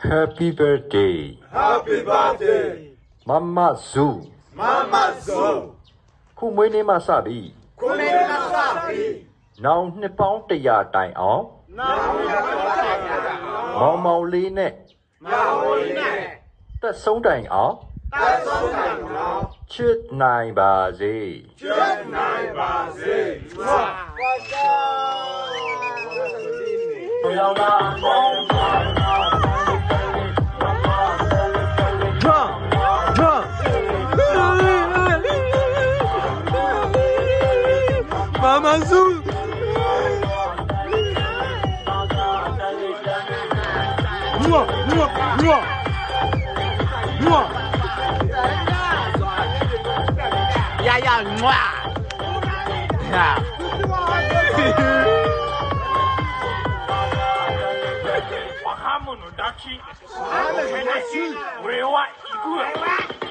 Happy birthday Happy birthday Mama Zoo Mama Zoo ခုမွေးနေ့မှစပြီး ခုနေနာစာပြီး နောင်နှစ်ပေါင်း100တိုင်အောင် နောင်ရပါပါ မောင်မောင်လေးနဲ့ မောင်လေးနဲ့ သက်ဆုံးတိုင်အောင် သက်ဆုံးနိုင်တော့ ချစ်နိုင်ပါစေ ကျွတ်နိုင်ပါစေဝါပါကြောင်းလာပေါင်းပါMama Zoo. Mua, mua, mua. Mua. Ya ya mua. Ya. Wahamu no dachi. Wahamu no dachi. Wewa iku.